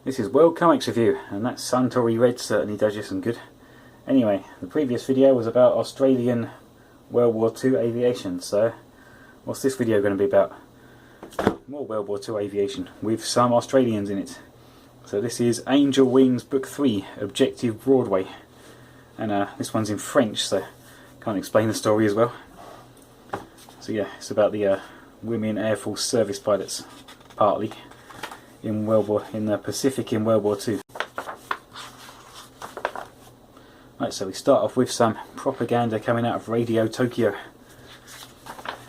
This is World Comics Review, and that Suntory Red certainly does you some good. Anyway, the previous video was about Australian World War II aviation, so what's this video going to be about? More World War II aviation, with some Australians in it. So this is Angel Wings Book 3, Objective Broadway. And this one's in French, so can't explain the story as well. So yeah, it's about the women Air Force service pilots, partly, in the Pacific in World War II. Right, so we start off with some propaganda coming out of Radio Tokyo,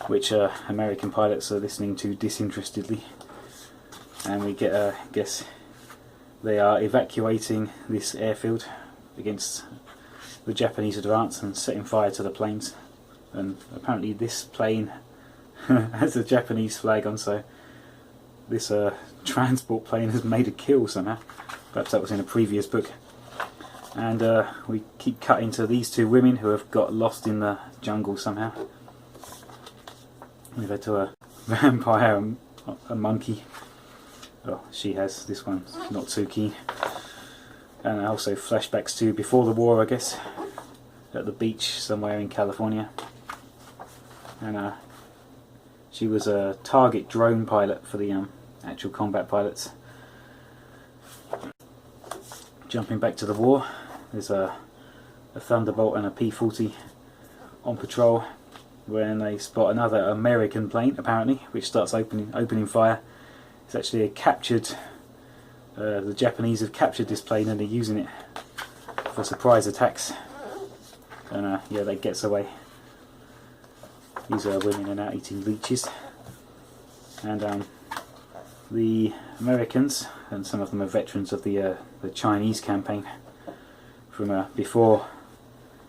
which American pilots are listening to disinterestedly, and we get, I guess, they are evacuating this airfield against the Japanese advance and setting fire to the planes. And apparently this plane has a Japanese flag on, so this transport plane has made a kill somehow. Perhaps that was in a previous book. And we keep cutting to these two women who have got lost in the jungle somehow. We've had to a vampire and a monkey. Well, she has. This one's not too keen. And also flashbacks to before the war, I guess, at the beach somewhere in California. And she was a target drone pilot for the actual combat pilots. Jumping back to the war, there's a Thunderbolt and a P-40 on patrol when they spot another American plane, apparently, which starts opening fire. It's actually a captured. The Japanese have captured this plane and they're using it for surprise attacks. And yeah, that gets away. These women are now eating leeches. And the Americans, and some of them are veterans of the Chinese campaign from before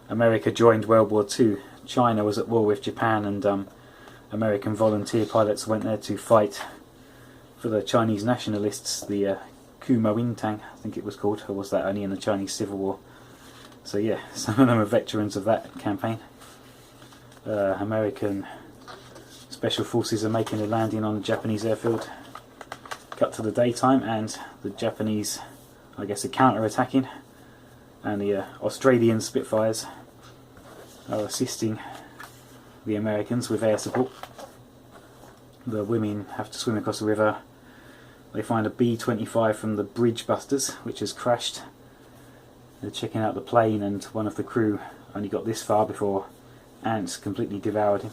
America joined World War II. China was at war with Japan, and American volunteer pilots went there to fight for the Chinese nationalists, the Kuomintang, I think it was called, or was that only in the Chinese Civil War? So yeah, some of them are veterans of that campaign. American Special Forces are making a landing on the Japanese airfield. Cut to the daytime, and the Japanese, I guess, are counter-attacking, and the Australian Spitfires are assisting the Americans with air support. The women have to swim across the river. They find a B-25 from the Bridge Busters, which has crashed. They're checking out the plane, and one of the crew only got this far before ants completely devoured him.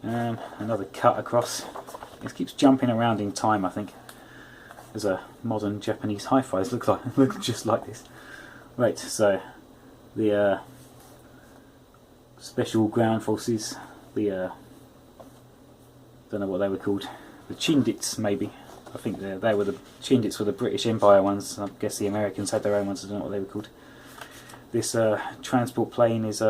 Another cut across. It keeps jumping around in time, I think. There's a modern Japanese hi-fis look just like this. Right, so the Special Ground Forces, the don't know what they were called, the Chindits maybe. I think they were the Chindits were the British Empire ones. I guess the Americans had their own ones. I don't know what they were called. This transport plane is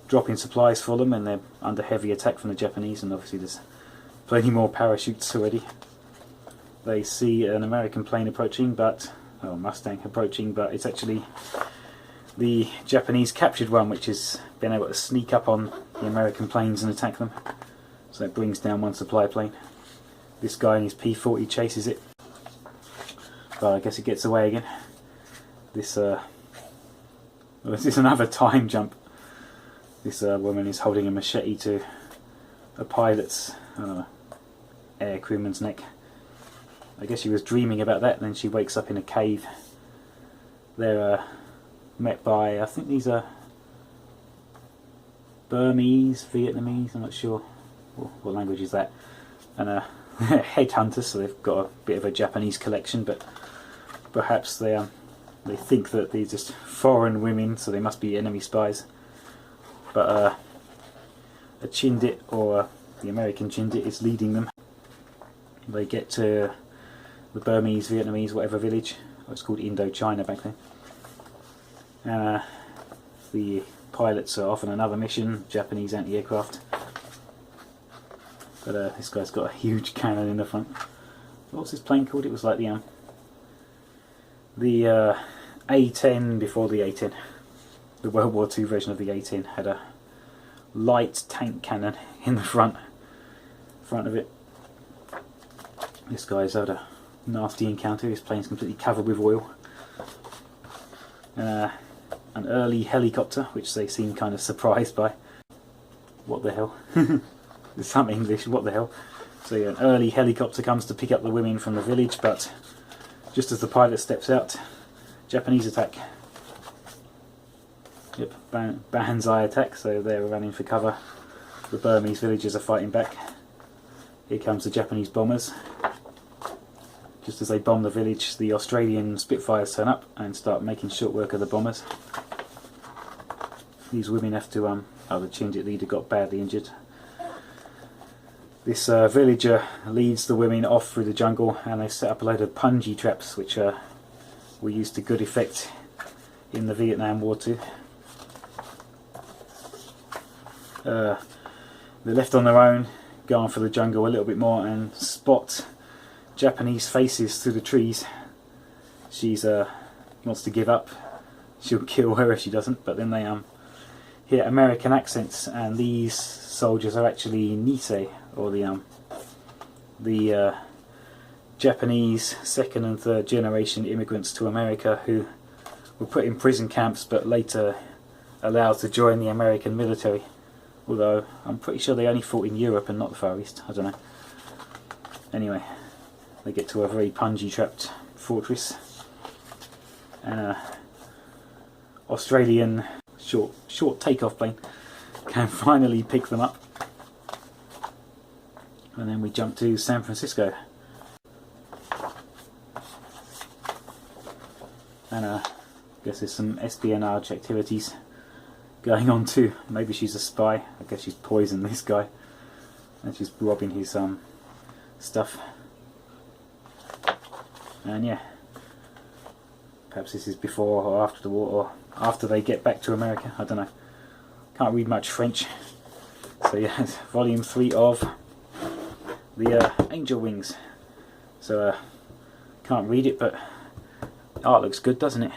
dropping supplies for them, and they're under heavy attack from the Japanese. And obviously there's plenty more parachutes already. They see an American plane approaching, Mustang approaching, but it's actually the Japanese captured one, which has been able to sneak up on the American planes and attack them. So it brings down one supply plane. This guy in his P-40 chases it, but I guess it gets away again. This is another time jump. This woman is holding a machete to a pilot's air crewman's neck. I guess she was dreaming about that, and then she wakes up in a cave. They're met by, I think these are Burmese, Vietnamese, I'm not sure what language is that, and headhunters, so they've got a bit of a Japanese collection, but perhaps they think that they're just foreign women, so they must be enemy spies. But a Chindit, or the American Chindit, is leading them. They get to the Burmese, Vietnamese, whatever village. It was called Indochina back then. The pilots are off on another mission, Japanese anti-aircraft. But this guy's got a huge cannon in the front. What's this plane called? It was like the A-10 before the A-10. The World War II version of the A-10 had a light tank cannon in the front of it. This guy's had a nasty encounter. His plane's completely covered with oil. An early helicopter, which they seem kind of surprised by. What the hell? There's some English, what the hell? So yeah, an early helicopter comes to pick up the women from the village, but just as the pilot steps out, Japanese attack. Yep, Banzai attack, so they're running for cover. The Burmese villagers are fighting back. Here comes the Japanese bombers. Just as they bomb the village, the Australian Spitfires turn up and start making short work of the bombers. These women have to, oh, the Chindit leader got badly injured. This villager leads the women off through the jungle, and they set up a load of punji traps, which were used to good effect in the Vietnam War too. They're left on their own, go on for the jungle a little bit more and spot Japanese faces through the trees. She's wants to give up. She'll kill her if she doesn't, but then they hear American accents, and these soldiers are actually Nisei, or the Japanese second and third generation immigrants to America who were put in prison camps but later allowed to join the American military. Although I'm pretty sure they only fought in Europe and not the Far East. I don't know. Anyway, they get to a very punji trapped fortress, and Australian short takeoff plane can finally pick them up. And then we jump to San Francisco. And I guess there's some espionage activities going on too. Maybe she's a spy. I guess she's poisoned this guy and she's robbing his stuff. And yeah, perhaps this is before or after the war, or after they get back to America. I don't know. Can't read much French. So yeah, it's volume 3 of the Angel Wings. So can't read it, but art looks good, doesn't it?